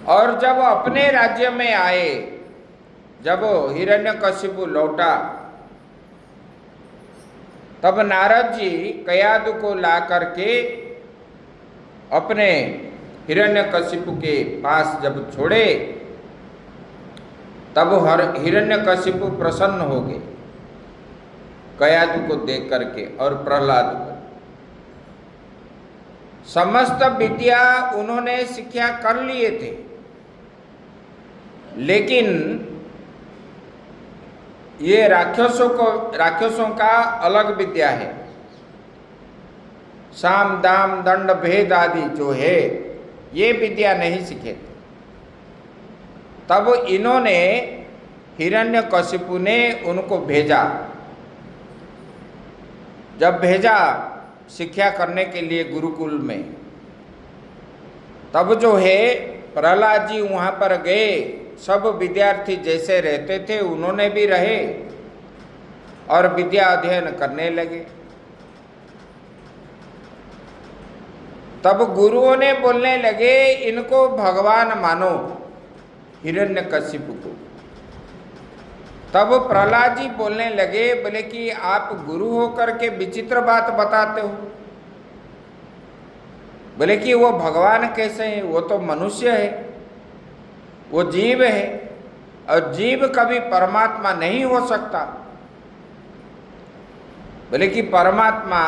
और जब अपने राज्य में आए, जब हिरण्यकशिपु लौटा, तब नारद जी कयादु को ला करके अपने हिरण्यकशिपु के पास जब छोड़े, तब हिरण्यकशिपु प्रसन्न हो गए कयादु को देख करके और प्रहलाद को। समस्त विद्या उन्होंने शिक्षा कर लिए थे, लेकिन ये राक्षसों का अलग विद्या है। साम दाम दंड भेद आदि जो है ये विद्या नहीं सीखे थे। तब इन्होंने हिरण्यकशिपु ने उनको भेजा। जब भेजा शिक्षा करने के लिए गुरुकुल में, तब जो है प्रहलाद जी वहाँ पर गए। सब विद्यार्थी जैसे रहते थे उन्होंने भी रहे और विद्या अध्ययन करने लगे। तब गुरुओं ने बोलने लगे, इनको भगवान मानो, हिरण्यकशिपु को। तब प्रहलाद जी बोलने लगे, बोले कि आप गुरु होकर के विचित्र बात बताते हो। बोले कि वो भगवान कैसे हैं, वो तो मनुष्य है, वो जीव है और जीव कभी परमात्मा नहीं हो सकता। बोले कि परमात्मा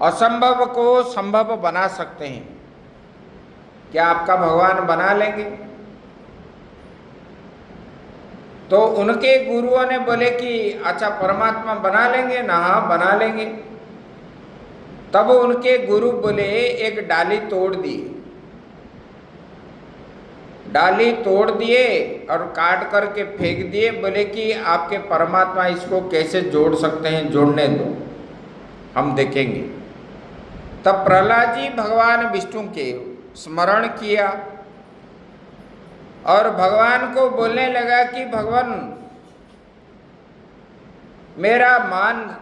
असंभव को संभव बना सकते हैं, क्या आपका भगवान बना लेंगे? तो उनके गुरुओं ने बोले कि अच्छा परमात्मा बना लेंगे ना? हाँ बना लेंगे। तब उनके गुरु बोले एक डाली तोड़ दी, डाली तोड़ दिए और काट करके फेंक दिए। बोले कि आपके परमात्मा इसको कैसे जोड़ सकते हैं, जोड़ने दो, हम देखेंगे। तब प्रहलाद जी भगवान विष्णु के स्मरण किया और भगवान को बोलने लगा कि भगवान मेरा मान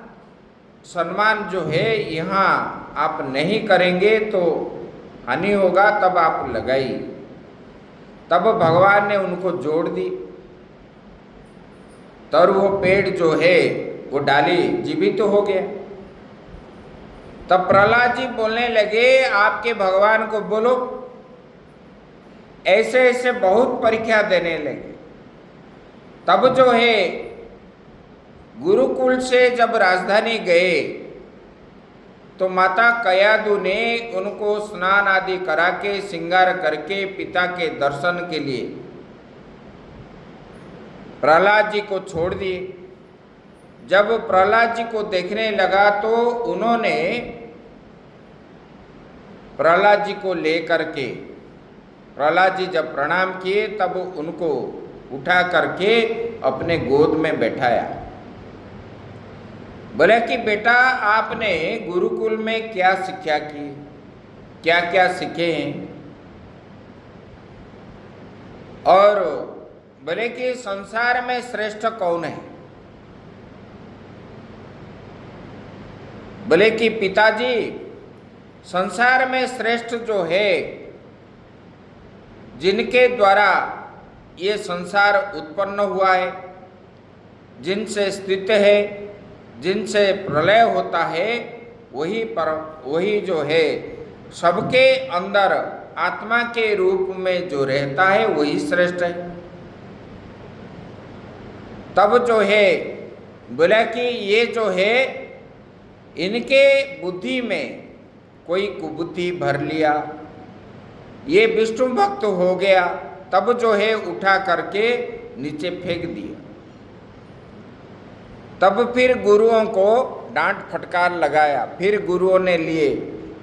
सम्मान जो है यहाँ आप नहीं करेंगे तो हानि होगा, तब आप लगाइए। तब भगवान ने उनको जोड़ दी। तब वो पेड़ जो है वो डाली जीवित तो हो गया। तब प्रहलाद जी बोलने लगे, आपके भगवान को बोलो। ऐसे ऐसे बहुत परीक्षा देने लगे। तब जो है गुरुकुल से जब राजधानी गए तो माता कयादु ने उनको स्नान आदि करा के श्रृंगार करके पिता के दर्शन के लिए प्रहलाद जी को छोड़ दिए। जब प्रहलाद जी को देखने लगा तो उन्होंने प्रहलाद जी को लेकर के, प्रहलाद जी जब प्रणाम किए तब उनको उठा करके अपने गोद में बैठाया। बोले कि बेटा आपने गुरुकुल में क्या शिक्षा की, क्या क्या सीखे हैं? और बोले कि संसार में श्रेष्ठ कौन है? बोले कि पिताजी संसार में श्रेष्ठ जो है, जिनके द्वारा ये संसार उत्पन्न हुआ है, जिनसे स्थित है, जिनसे प्रलय होता है, वही जो है सबके अंदर आत्मा के रूप में जो रहता है वही श्रेष्ठ है। तब जो है बोला कि ये जो है इनके बुद्धि में कोई कुबुद्धि भर लिया, ये विष्णु भक्त हो गया, तब जो है उठा करके नीचे फेंक दिया। तब फिर गुरुओं को डांट फटकार लगाया, फिर गुरुओं ने लिए,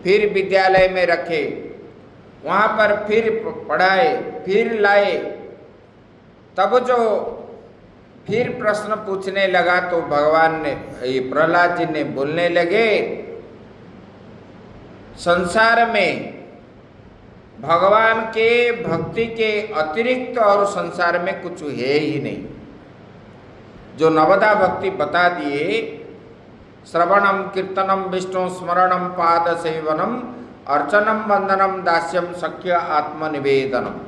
फिर विद्यालय में रखे, वहाँ पर फिर पढ़ाए, फिर लाए। तब जो फिर प्रश्न पूछने लगा तो भगवान ने, प्रहलाद जी ने बोलने लगे, संसार में भगवान के भक्ति के अतिरिक्त और संसार में कुछ है ही नहीं। जो नवदा भक्ति बता दिए, श्रवणम कीर्तनम विष्णु स्मरणम पाद सेवनम अर्चनम वंदनम दास्यम सख्य आत्मनिवेदनम,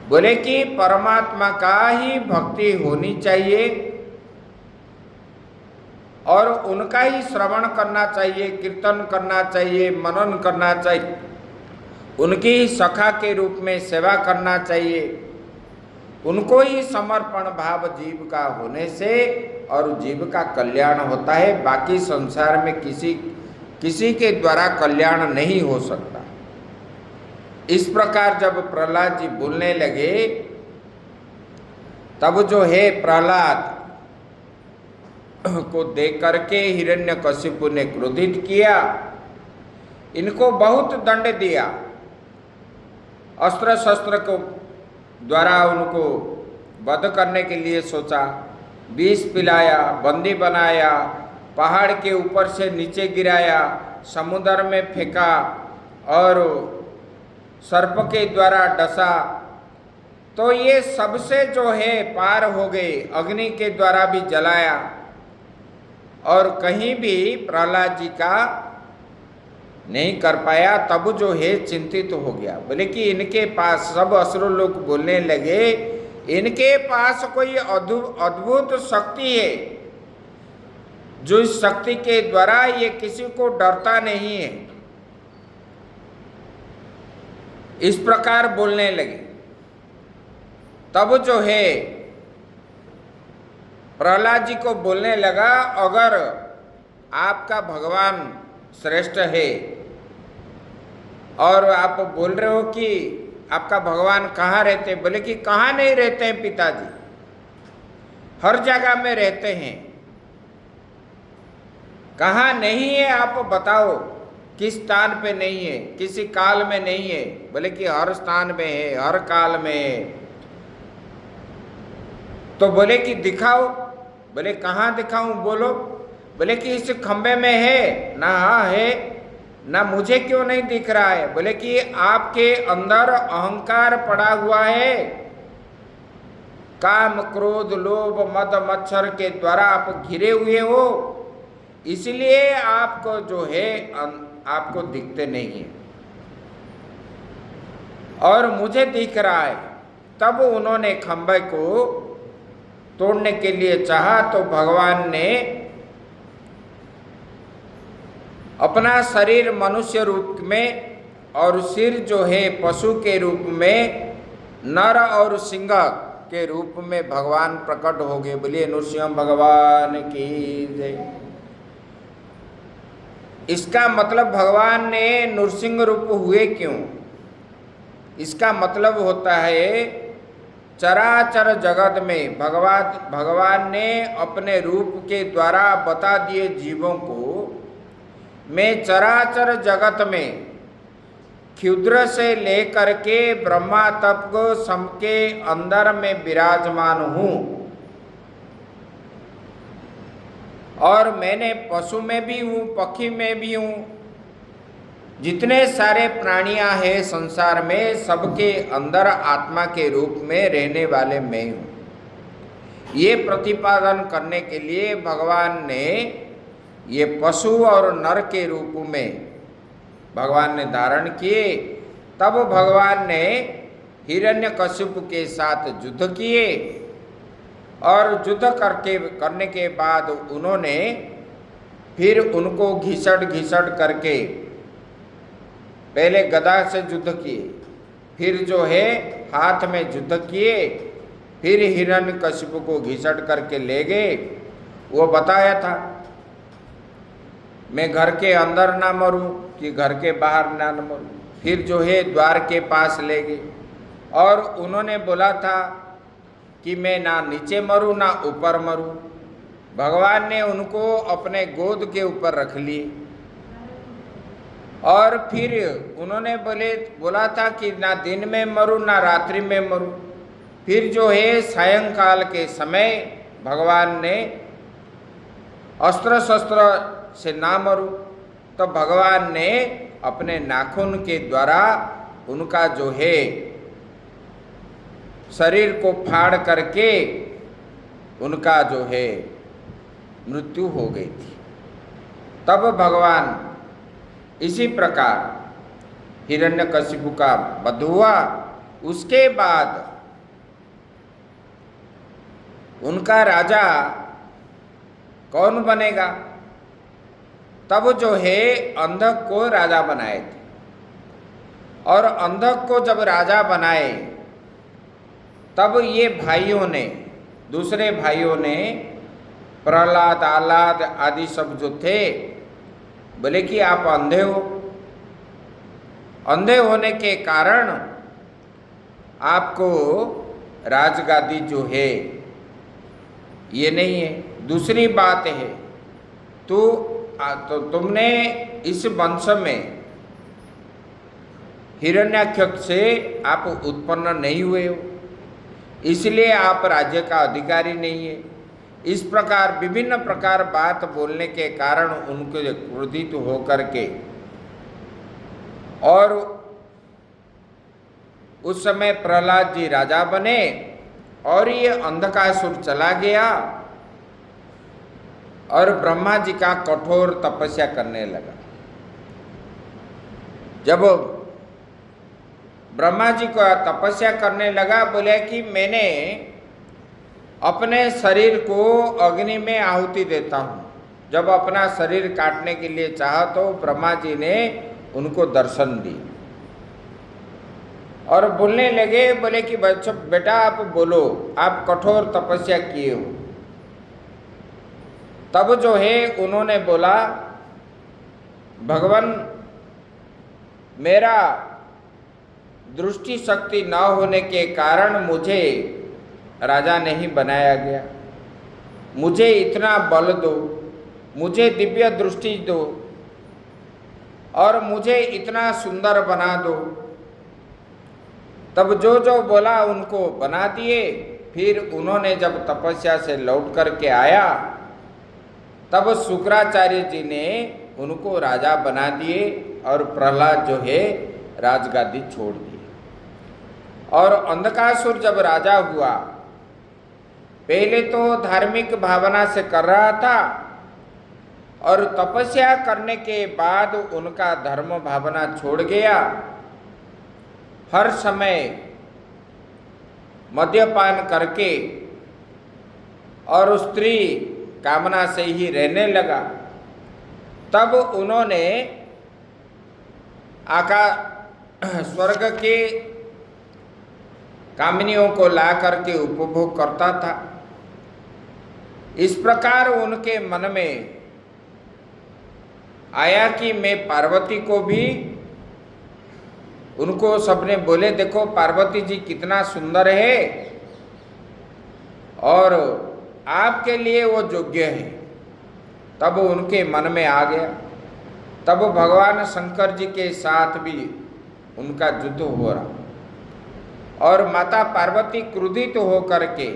बोले कि परमात्मा का ही भक्ति होनी चाहिए और उनका ही श्रवण करना चाहिए, कीर्तन करना चाहिए, मनन करना चाहिए, उनकी ही सखा के रूप में सेवा करना चाहिए, उनको ही समर्पण भाव जीव का होने से और जीव का कल्याण होता है। बाकी संसार में किसी के द्वारा कल्याण नहीं हो सकता। इस प्रकार जब प्रहलाद जी बोलने लगे, तब जो है प्रहलाद को देख करके हिरण्यकशिपु ने क्रोधित किया, इनको बहुत दंड दिया, अस्त्र शस्त्र को द्वारा उनको वध करने के लिए सोचा, विष पिलाया, बंदी बनाया, पहाड़ के ऊपर से नीचे गिराया, समुद्र में फेंका और सर्प के द्वारा डसा, तो ये सबसे जो है पार हो गए, अग्नि के द्वारा भी जलाया और कहीं भी प्रहलाद जी का नहीं कर पाया। तब जो है चिंतित हो गया, बोले कि इनके पास, सब असुर लोग बोलने लगे, इनके पास कोई अद्भुत शक्ति है, जो इस शक्ति के द्वारा ये किसी को डरता नहीं है। इस प्रकार बोलने लगे। तब जो है प्रहलाद जी को बोलने लगा, अगर आपका भगवान श्रेष्ठ है और आप बोल रहे हो कि आपका भगवान कहाँ रहते, बोले कि कहाँ नहीं रहते हैं पिताजी, हर जगह में रहते हैं। कहाँ नहीं है आप बताओ, किस स्थान पे नहीं है, किसी काल में नहीं है, बोले कि हर स्थान में है, हर काल में है। तो बोले कि दिखाओ, बोले कहाँ दिखाऊं, बोलो, बोले कि इस खंबे में है ना, है ना, मुझे क्यों नहीं दिख रहा है, बोले कि आपके अंदर अहंकार पड़ा हुआ है, काम क्रोध लोभ मद मच्छर के द्वारा आप घिरे हुए हो, इसलिए आपको जो है आपको दिखते नहीं है और मुझे दिख रहा है। तब उन्होंने खंबे को तोड़ने के लिए चाहा तो भगवान ने अपना शरीर मनुष्य रूप में और सिर जो है पशु के रूप में, नर और सिंह के रूप में भगवान प्रकट हो गए। बोलिए नृसिंह भगवान की जय। इसका मतलब भगवान ने नृसिंह रूप हुए क्यों? इसका मतलब होता है चराचर जगत में भगवान ने अपने रूप के द्वारा बता दिए जीवों को, मैं चराचर जगत में क्षुद्र से लेकर के ब्रह्मा तक को सबके अंदर में विराजमान हूँ और मैंने पशु में भी हूँ, पक्षी में भी हूँ, जितने सारे प्राणियां हैं संसार में सबके अंदर आत्मा के रूप में रहने वाले मैं हूँ। ये प्रतिपादन करने के लिए भगवान ने ये पशु और नर के रूप में भगवान ने धारण किए। तब भगवान ने हिरण्यकशिपु के साथ युद्ध किए और युद्ध करने के बाद उन्होंने फिर उनको घिसट करके पहले गदा से युद्ध किए, फिर जो है हाथ में युद्ध किए, फिर हिरण्यकशिपु को घिसट करके ले गए। वो बताया था मैं घर के अंदर ना मरूं कि घर के बाहर ना मरूं। फिर जो है द्वार के पास ले गए और उन्होंने बोला था कि मैं ना नीचे मरूं ना ऊपर मरूं। भगवान ने उनको अपने गोद के ऊपर रख लिए और फिर उन्होंने बोला था कि ना दिन में मरूं ना रात्रि में मरूं। फिर जो है सायंकाल के समय भगवान ने अस्त्र शस्त्र से ना मरूं, तो भगवान ने अपने नाखून के द्वारा उनका जो है शरीर को फाड़ करके उनका जो है मृत्यु हो गई थी। तब भगवान इसी प्रकार हिरण्यकशिपु का वध हुआ। उसके बाद उनका राजा कौन बनेगा? तब जो है अंधक को राजा बनाए थे और अंधक को जब राजा बनाए तब ये भाइयों ने, दूसरे भाइयों ने, प्रहलाद आह्लाद आदि सब जो थे, बोले कि आप अंधे हो, अंधे होने के कारण आपको राजगादी जो है ये नहीं है। दूसरी बात है तो तुमने इस वंश में हिरण्याक्ष से आप उत्पन्न नहीं हुए हो, इसलिए आप राज्य का अधिकारी नहीं है। इस प्रकार विभिन्न प्रकार बात बोलने के कारण उनके क्रोधित होकर के, और उस समय प्रहलाद जी राजा बने और ये अंधकासुर चला गया और ब्रह्मा जी का कठोर तपस्या करने लगा। जब ब्रह्मा जी को तपस्या करने लगा, बोले कि मैंने अपने शरीर को अग्नि में आहुति देता हूँ। जब अपना शरीर काटने के लिए चाहा तो ब्रह्मा जी ने उनको दर्शन दी और बोलने लगे, बोले कि बेटा आप बोलो, आप कठोर तपस्या किए हो। तब जो है उन्होंने बोला, भगवान मेरा दृष्टि शक्ति न होने के कारण मुझे राजा नहीं बनाया गया, मुझे इतना बल दो, मुझे दिव्य दृष्टि दो और मुझे इतना सुंदर बना दो। तब जो जो बोला उनको बना दिए। फिर उन्होंने जब तपस्या से लौट करके आया तब शुक्राचार्य जी ने उनको राजा बना दिए और प्रहलाद जो है राजगादी छोड़ दी। और अंधकासुर जब राजा हुआ, पहले तो धार्मिक भावना से कर रहा था और तपस्या करने के बाद उनका धर्म भावना छोड़ गया। हर समय मद्यपान करके और स्त्री कामना से ही रहने लगा। तब उन्होंने स्वर्ग के कामनियों को ला करके उपभोग करता था। इस प्रकार उनके मन में आया कि मैं पार्वती को भी, उनको सबने बोले देखो पार्वती जी कितना सुंदर है और आपके लिए वो योग्य है। तब उनके मन में आ गया। तब भगवान शंकर जी के साथ भी उनका युद्ध हो रहा और माता पार्वती क्रोधित होकर के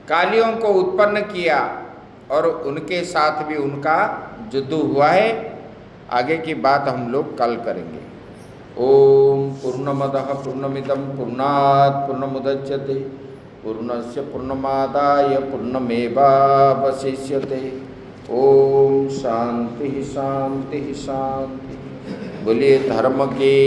कालियों को उत्पन्न किया और उनके साथ भी उनका युद्ध हुआ है। आगे की बात हम लोग कल करेंगे। ओम पूर्णमदः पूर्णमिदं पूर्णात् पूर्णमुदच्यते पूर्णस्य पूर्णमादाय पूर्णमेवावशिष्यते। ओम शांति शांति शांति। बोलिए धर्म के